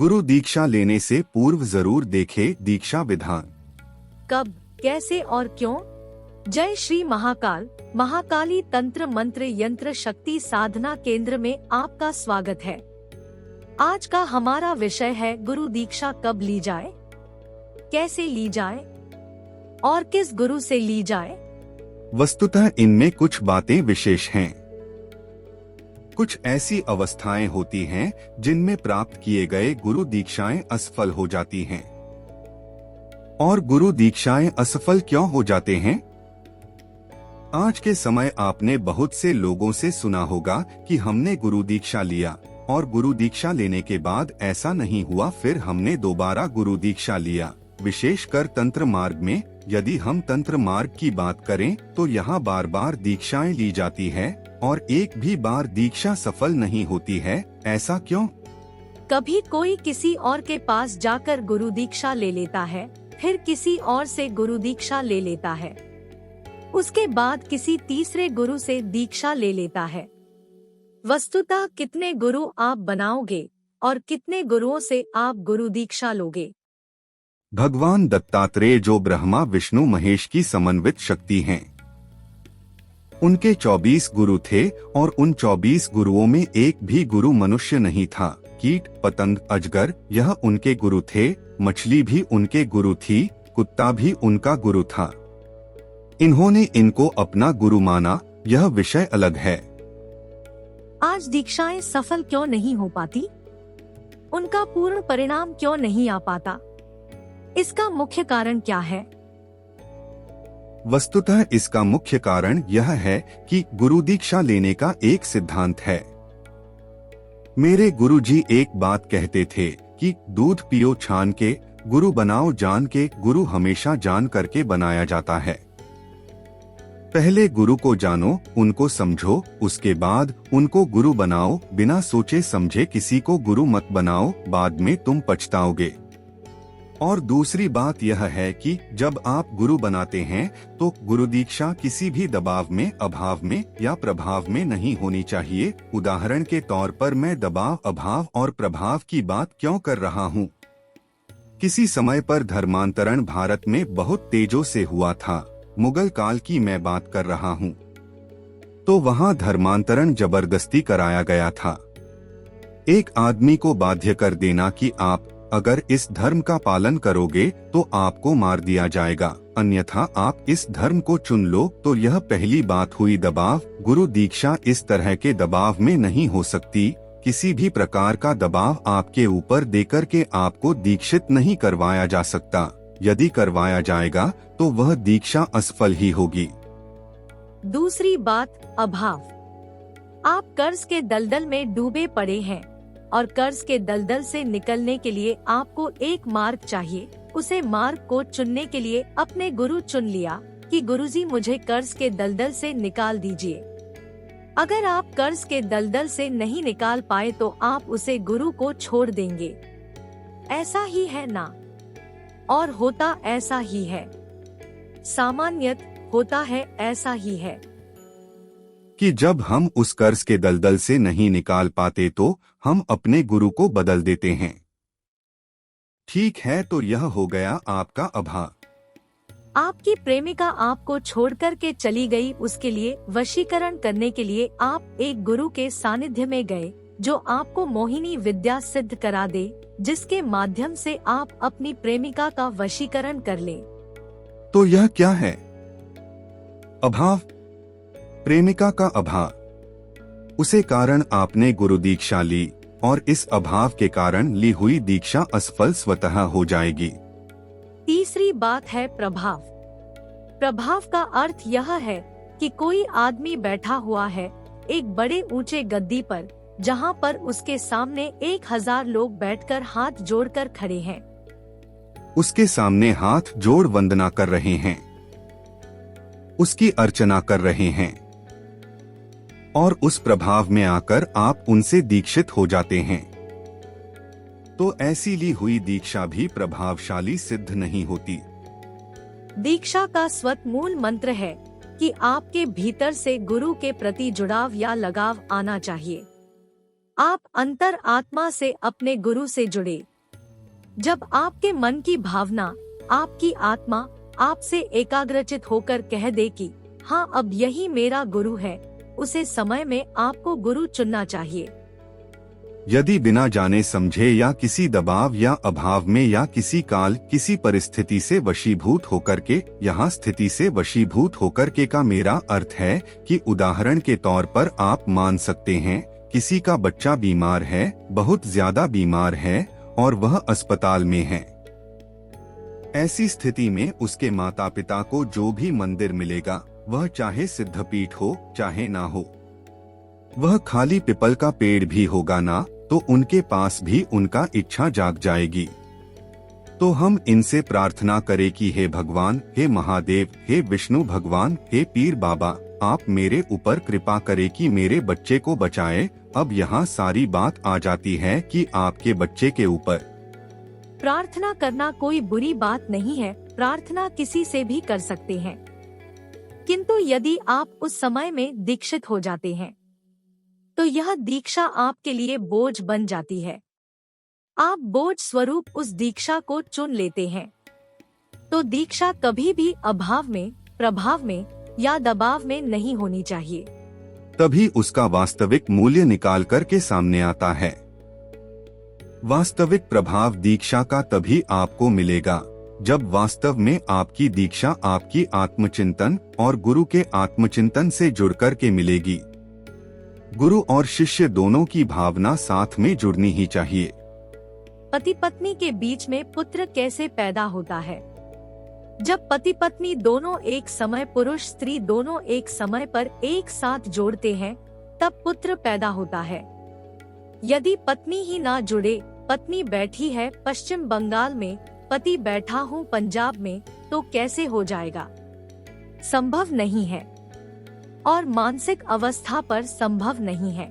गुरु दीक्षा लेने से पूर्व जरूर देखे दीक्षा विधान। कब, कैसे और क्यों? जय श्री महाकाल, महाकाली तंत्र मंत्र यंत्र शक्ति साधना केंद्र में आपका स्वागत है। आज का हमारा विषय है गुरु दीक्षा कब ली जाए, कैसे ली जाए और किस गुरु से ली जाए। वस्तुतः इनमें कुछ बातें विशेष हैं। कुछ ऐसी अवस्थाएं होती हैं जिनमें प्राप्त किए गए गुरु दीक्षाएं असफल हो जाती हैं। और गुरु दीक्षाएं असफल क्यों हो जाते हैं? आज के समय आपने बहुत से लोगों से सुना होगा कि हमने गुरु दीक्षा लिया और गुरु दीक्षा लेने के बाद ऐसा नहीं हुआ, फिर हमने दोबारा गुरु दीक्षा लिया। विशेषकर तंत्र मार्ग में, यदि हम तंत्र मार्ग की बात करें तो यहाँ बार बार दीक्षाएं ली जाती है और एक भी बार दीक्षा सफल नहीं होती है। ऐसा क्यों? कभी कोई किसी और के पास जाकर गुरु दीक्षा ले लेता है, फिर किसी और से गुरु दीक्षा ले लेता है, उसके बाद किसी तीसरे गुरु से दीक्षा ले लेता है। वस्तुतः कितने गुरु आप बनाओगे और कितने गुरुओं से आप गुरु दीक्षा लोगे? भगवान दत्तात्रेय जो ब्रह्मा विष्णु महेश की समन्वित शक्ति हैं, उनके 24 गुरु थे और उन 24 गुरुओं में एक भी गुरु मनुष्य नहीं था। कीट, पतंग, अजगर यह उनके गुरु थे। मछली भी उनके गुरु थी, कुत्ता भी उनका गुरु था। इन्होंने इनको अपना गुरु माना, यह विषय अलग है। आज दीक्षाएं सफल क्यों नहीं हो पाती? उनका पूर्ण परिणाम क्यों नहीं आ पाता? इसका मुख्य कारण क्या है? वस्तुतः इसका मुख्य कारण यह है कि गुरु दीक्षा लेने का एक सिद्धांत है। मेरे गुरुजी एक बात कहते थे कि दूध पियो छान के, गुरु बनाओ जान के। गुरु हमेशा जान करके बनाया जाता है। पहले गुरु को जानो, उनको समझो, उसके बाद उनको गुरु बनाओ। बिना सोचे समझे किसी को गुरु मत बनाओ, बाद में तुम पछताओगे। और दूसरी बात यह है कि जब आप गुरु बनाते हैं तो गुरु दीक्षा किसी भी दबाव में, अभाव में या प्रभाव में नहीं होनी चाहिए। उदाहरण के तौर पर मैं दबाव, अभाव और प्रभाव की बात क्यों कर रहा हूँ? किसी समय पर धर्मांतरण भारत में बहुत तेजों से हुआ था। मुगल काल की मैं बात कर रहा हूँ। तो वहाँ धर्मांतरण जबरदस्ती कराया गया था। एक आदमी को बाध्य कर देना कि आप अगर इस धर्म का पालन करोगे तो आपको मार दिया जाएगा, अन्यथा आप इस धर्म को चुन लो। तो यह पहली बात हुई दबाव। गुरु दीक्षा इस तरह के दबाव में नहीं हो सकती। किसी भी प्रकार का दबाव आपके ऊपर देकर के आपको दीक्षित नहीं करवाया जा सकता। यदि करवाया जाएगा तो वह दीक्षा असफल ही होगी। दूसरी बात, अभाव। आप कर्ज के दलदल में डूबे पड़े हैं और कर्ज के दलदल से निकलने के लिए आपको एक मार्ग चाहिए। उसे मार्ग को चुनने के लिए अपने गुरु चुन लिया कि गुरुजी मुझे कर्ज के दलदल से निकाल दीजिए। अगर आप कर्ज के दलदल से नहीं निकाल पाए तो आप उसे गुरु को छोड़ देंगे। ऐसा ही है ना? और होता ऐसा ही है। सामान्यतः होता है ऐसा ही है कि जब हम उस कर्ज के दलदल से नहीं निकाल पाते तो हम अपने गुरु को बदल देते हैं। ठीक है, तो यह हो गया आपका अभाव। आपकी प्रेमिका आपको छोड़कर के चली गई, उसके लिए वशीकरण करने के लिए आप एक गुरु के सानिध्य में गए जो आपको मोहिनी विद्या सिद्ध करा दे, जिसके माध्यम से आप अपनी प्रेमिका का वशीकरण कर ले। तो यह क्या है? अभाव, प्रेमिका का अभाव। उसे कारण आपने गुरु दीक्षा ली और इस अभाव के कारण ली हुई दीक्षा असफल स्वतः हो जाएगी। तीसरी बात है प्रभाव। प्रभाव का अर्थ यह है कि कोई आदमी बैठा हुआ है एक बड़े ऊंचे गद्दी पर, जहां पर उसके सामने 1000 लोग बैठकर हाथ जोड़कर खड़े हैं। उसके सामने हाथ जोड़ वंदना कर रहे हैं, उसकी अर्चना कर रहे हैं और उस प्रभाव में आकर आप उनसे दीक्षित हो जाते हैं। तो ऐसी ली हुई दीक्षा भी प्रभावशाली सिद्ध नहीं होती। दीक्षा का स्वत मूल मंत्र है कि आपके भीतर से गुरु के प्रति जुड़ाव या लगाव आना चाहिए। आप अंतर आत्मा से अपने गुरु से जुड़े, जब आपके मन की भावना, आपकी आत्मा आपसे एकाग्रचित होकर कह दे कि हाँ, अब यही मेरा गुरु है, उसे समय में आपको गुरु चुनना चाहिए। यदि बिना जाने समझे या किसी दबाव या अभाव में या किसी काल किसी परिस्थिति से वशीभूत होकर के, यहाँ स्थिति से वशीभूत होकर के का मेरा अर्थ है कि उदाहरण के तौर पर आप मान सकते हैं किसी का बच्चा बीमार है, बहुत ज्यादा बीमार है और वह अस्पताल में है। ऐसी स्थिति में उसके माता पिता को जो भी मंदिर मिलेगा, वह चाहे सिद्धपीठ हो चाहे ना हो, वह खाली पीपल का पेड़ भी होगा ना, तो उनके पास भी उनका इच्छा जाग जाएगी। तो हम इनसे प्रार्थना करें कि हे भगवान, हे महादेव, हे विष्णु भगवान, हे पीर बाबा, आप मेरे ऊपर कृपा करें कि मेरे बच्चे को बचाएं। अब यहाँ सारी बात आ जाती है कि आपके बच्चे के ऊपर प्रार्थना करना कोई बुरी बात नहीं है, प्रार्थना किसी से भी कर सकते हैं। किंतु यदि आप उस समय में दीक्षित हो जाते हैं तो यह दीक्षा आपके लिए बोझ बन जाती है। आप बोझ स्वरूप उस दीक्षा को चुन लेते हैं। तो दीक्षा कभी भी अभाव में, प्रभाव में या दबाव में नहीं होनी चाहिए। तभी उसका वास्तविक मूल्य निकाल कर के सामने आता है। वास्तविक प्रभाव दीक्षा का तभी आपको मिलेगा जब वास्तव में आपकी दीक्षा आपकी आत्मचिंतन और गुरु के आत्मचिंतन से जुड़कर के मिलेगी। गुरु और शिष्य दोनों की भावना साथ में जुड़नी ही चाहिए। पति पत्नी के बीच में पुत्र कैसे पैदा होता है? जब पति पत्नी दोनों एक समय, पुरुष स्त्री दोनों एक समय पर एक साथ जोड़ते हैं, तब पुत्र पैदा होता है। यदि पत्नी ही ना जुड़े, पत्नी बैठी है पश्चिम बंगाल में, पति बैठा हूँ पंजाब में, तो कैसे हो जाएगा? संभव नहीं है। और मानसिक अवस्था पर संभव नहीं है।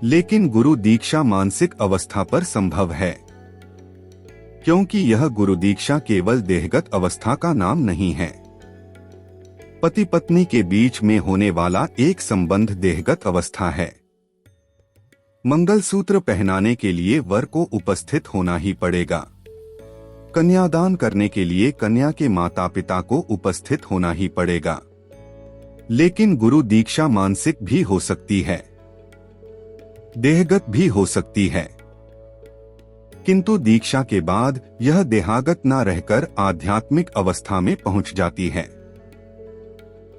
लेकिन गुरु दीक्षा मानसिक अवस्था पर संभव है, क्योंकि यह गुरु दीक्षा केवल देहगत अवस्था का नाम नहीं है। पति पत्नी के बीच में होने वाला एक संबंध देहगत अवस्था है। मंगलसूत्र पहनाने के लिए वर को उपस्थित होना ही पड़ेगा। कन्यादान करने के लिए कन्या के माता पिता को उपस्थित होना ही पड़ेगा। लेकिन गुरु दीक्षा मानसिक भी हो सकती है, देहगत भी हो सकती है, किंतु दीक्षा के बाद यह देहागत न रहकर आध्यात्मिक अवस्था में पहुंच जाती है।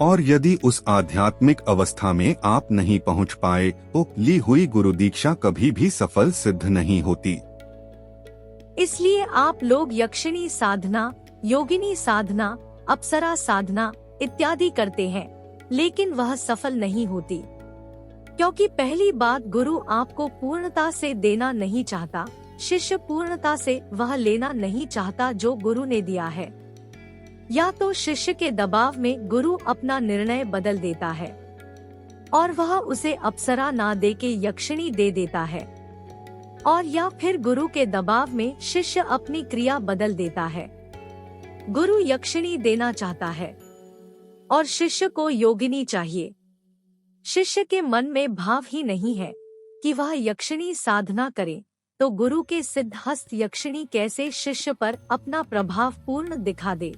और यदि उस आध्यात्मिक अवस्था में आप नहीं पहुंच पाए तो ली हुई गुरु दीक्षा कभी भी सफल सिद्ध नहीं होती। इसलिए आप लोग यक्षिणी साधना, योगिनी साधना, अप्सरा साधना इत्यादि करते हैं, लेकिन वह सफल नहीं होती। क्योंकि पहली बात, गुरु आपको पूर्णता से देना नहीं चाहता, शिष्य पूर्णता से वह लेना नहीं चाहता जो गुरु ने दिया है। या तो शिष्य के दबाव में गुरु अपना निर्णय बदल देता है और वह उसे अप्सरा ना दे के यक्षिणी दे देता है, और या फिर गुरु के दबाव में शिष्य अपनी क्रिया बदल देता है। गुरु यक्षिणी देना चाहता है और शिष्य को योगिनी चाहिए। शिष्य के मन में भाव ही नहीं है कि वह यक्षिणी साधना करे, तो गुरु के सिद्धहस्त यक्षिणी कैसे शिष्य पर अपना प्रभाव पूर्ण दिखा दे?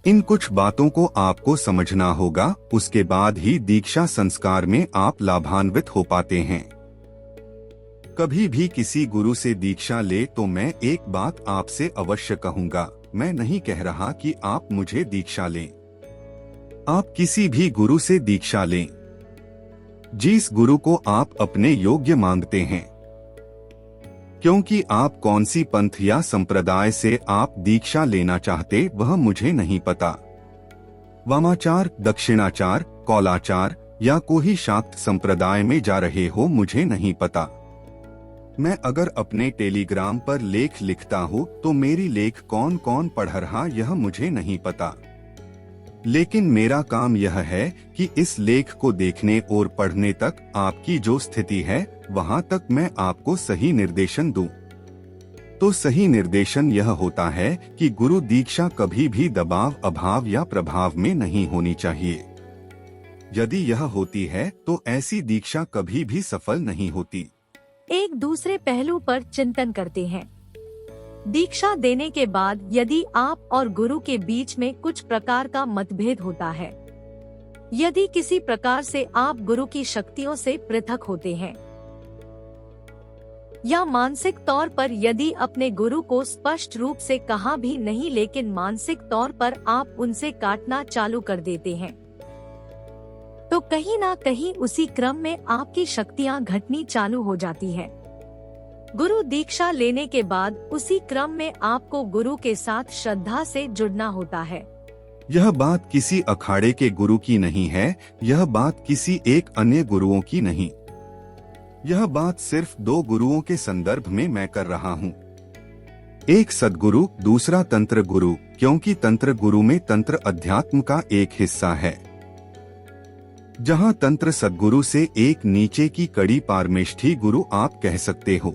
इन कुछ बातों को आपको समझना होगा, उसके बाद ही दीक्षा संस्कार में आप लाभान्वित हो पाते हैं। कभी भी किसी गुरु से दीक्षा ले तो मैं एक बात आपसे अवश्य कहूंगा, मैं नहीं कह रहा कि आप मुझे दीक्षा लें। आप किसी भी गुरु से दीक्षा लें, जिस गुरु को आप अपने योग्य मानते हैं, क्योंकि आप कौन सी पंथ या संप्रदाय से आप दीक्षा लेना चाहते वह मुझे नहीं पता। वामाचार, दक्षिणाचार, कौलाचार या कोई शाक्त संप्रदाय में जा रहे हो मुझे नहीं पता। मैं अगर अपने टेलीग्राम पर लेख लिखता हूँ तो मेरी लेख कौन कौन पढ़ रहा यह मुझे नहीं पता। लेकिन मेरा काम यह है कि इस लेख को देखने और पढ़ने तक आपकी जो स्थिति है वहां तक मैं आपको सही निर्देशन दूं। तो सही निर्देशन यह होता है कि गुरु दीक्षा कभी भी दबाव, अभाव या प्रभाव में नहीं होनी चाहिए। यदि यह होती है तो ऐसी दीक्षा कभी भी सफल नहीं होती। एक दूसरे पहलू पर चिंतन करते हैं। दीक्षा देने के बाद यदि आप और गुरु के बीच में कुछ प्रकार का मतभेद होता है, यदि किसी प्रकार से आप गुरु की शक्तियों से पृथक होते हैं, या मानसिक तौर पर यदि अपने गुरु को स्पष्ट रूप से कहा भी नहीं लेकिन मानसिक तौर पर आप उनसे काटना चालू कर देते हैं, तो कहीं ना कहीं उसी क्रम में आपकी शक्तियां घटनी चालू हो जाती हैं। गुरु दीक्षा लेने के बाद उसी क्रम में आपको गुरु के साथ श्रद्धा से जुड़ना होता है। यह बात किसी अखाड़े के गुरु की नहीं है, यह बात किसी एक अन्य गुरुओं की नहीं। यह बात सिर्फ दो गुरुओं के संदर्भ में मैं कर रहा हूँ। एक सद्गुरु, दूसरा तंत्र गुरु, क्योंकि तंत्र गुरु में तंत्र अध्यात्म का एक हिस्सा है। जहाँ तंत्र सद्गुरु से एक नीचे की कड़ी पारमेष्ठी गुरु आप कह सकते हो,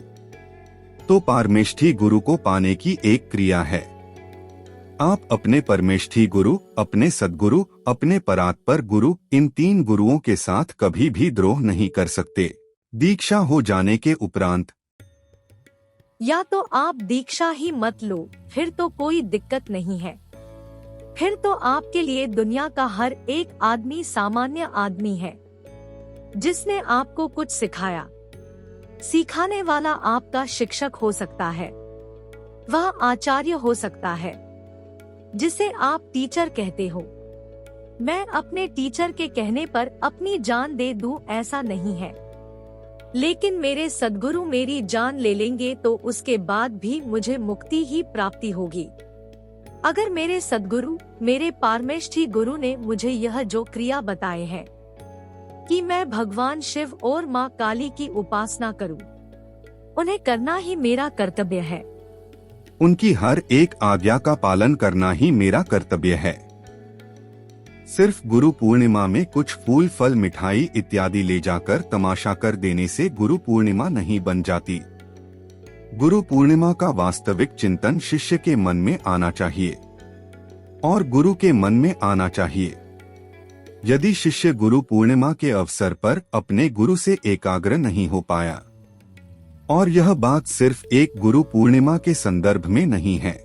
तो पारमेष्ठी गुरु को पाने की एक क्रिया है। आप अपने परमेष्ठी गुरु, अपने सद्गुरु, अपने परात्पर गुरु, इन तीन गुरुओं के साथ कभी भी द्रोह नहीं कर सकते। दीक्षा हो जाने के उपरांत या तो आप दीक्षा ही मत लो, फिर तो कोई दिक्कत नहीं है। फिर तो आपके लिए दुनिया का हर एक आदमी सामान्य आदमी है, जिसने आपको कुछ सिखाया। सिखाने वाला आपका शिक्षक हो सकता है, वह आचार्य हो सकता है, जिसे आप टीचर कहते हो। मैं अपने टीचर के कहने पर अपनी जान दे दूं ऐसा नहीं है, लेकिन मेरे सद्गुरु मेरी जान ले लेंगे तो उसके बाद भी मुझे मुक्ति ही प्राप्ति होगी। अगर मेरे सद्गुरु, मेरे पारमेष्ठी गुरु ने मुझे यह जो क्रिया बताए हैं कि मैं भगवान शिव और माँ काली की उपासना करूं, उन्हें करना ही मेरा कर्तव्य है। उनकी हर एक आज्ञा का पालन करना ही मेरा कर्तव्य है। सिर्फ गुरु पूर्णिमा में कुछ फूल, फल, मिठाई इत्यादि ले जाकर तमाशा कर देने से गुरु पूर्णिमा नहीं बन जाती। गुरु पूर्णिमा का वास्तविक चिंतन शिष्य के मन में आना चाहिए और गुरु के मन में आना चाहिए। यदि शिष्य गुरु पूर्णिमा के अवसर पर अपने गुरु से एकाग्र नहीं हो पाया, और यह बात सिर्फ एक गुरु पूर्णिमा के संदर्भ में नहीं है,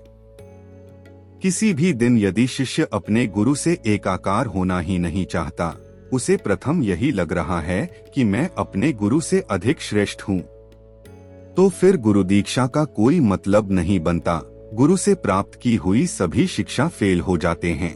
किसी भी दिन यदि शिष्य अपने गुरु से एकाकार होना ही नहीं चाहता, उसे प्रथम यही लग रहा है कि मैं अपने गुरु से अधिक श्रेष्ठ हूँ, तो फिर गुरु दीक्षा का कोई मतलब नहीं बनता। गुरु से प्राप्त की हुई सभी शिक्षा फेल हो जाते हैं।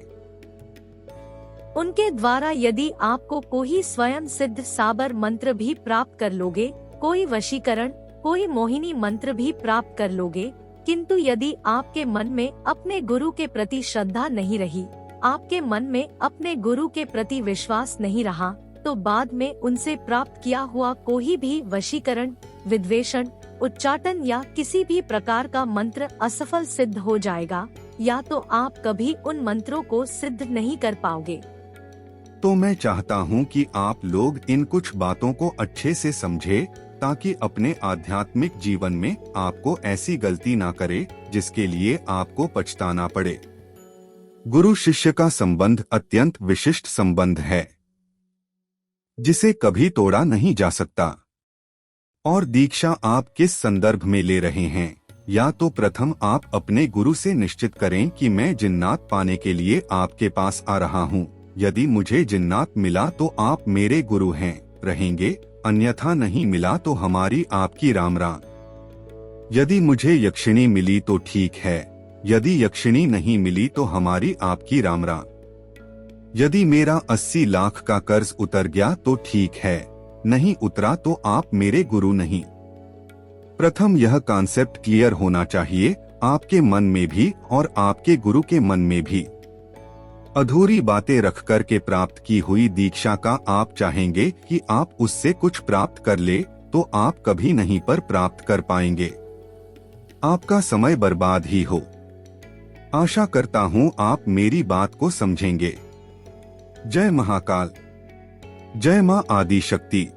उनके द्वारा यदि आपको कोई स्वयं सिद्ध साबर मंत्र भी प्राप्त कर लोगे, कोई वशीकरण, कोई मोहिनी मंत्र भी प्राप्त कर लोगे, किंतु यदि आपके मन में अपने गुरु के प्रति श्रद्धा नहीं रही, आपके मन में अपने गुरु के प्रति विश्वास नहीं रहा, तो बाद में उनसे प्राप्त किया हुआ कोई भी वशीकरण, विद्वेषण, उच्चाटन या किसी भी प्रकार का मंत्र असफल सिद्ध हो जाएगा, या तो आप कभी उन मंत्रों को सिद्ध नहीं कर पाओगे। तो मैं चाहता हूँ कि आप लोग इन कुछ बातों को अच्छे से समझे, ताकि अपने आध्यात्मिक जीवन में आपको ऐसी गलती ना करे जिसके लिए आपको पछताना पड़े। गुरु शिष्य का संबंध अत्यंत विशिष्ट संबंध है, जिसे कभी तोड़ा नहीं जा सकता। और दीक्षा आप किस संदर्भ में ले रहे हैं, या तो प्रथम आप अपने गुरु से निश्चित करें कि मैं जिन्नात पाने के लिए आपके पास आ रहा हूँ। यदि मुझे जिन्नात मिला तो आप मेरे गुरु हैं, रहेंगे, अन्यथा नहीं मिला तो हमारी आपकी राम राम। यदि मुझे यक्षिणी मिली तो ठीक है, यदि यक्षिणी नहीं मिली तो हमारी आपकी राम राम। यदि मेरा 80 लाख का कर्ज उतर गया तो ठीक है, नहीं उतरा तो आप मेरे गुरु नहीं। प्रथम यह कॉन्सेप्ट क्लियर होना चाहिए, आपके मन में भी और आपके गुरु के मन में भी। अधूरी बातें रखकर के प्राप्त की हुई दीक्षा का आप चाहेंगे कि आप उससे कुछ प्राप्त कर ले, तो आप कभी नहीं पर प्राप्त कर पाएंगे। आपका समय बर्बाद ही हो। आशा करता हूँ आप मेरी बात को समझेंगे। जय महाकाल, जय मां आदि शक्ति।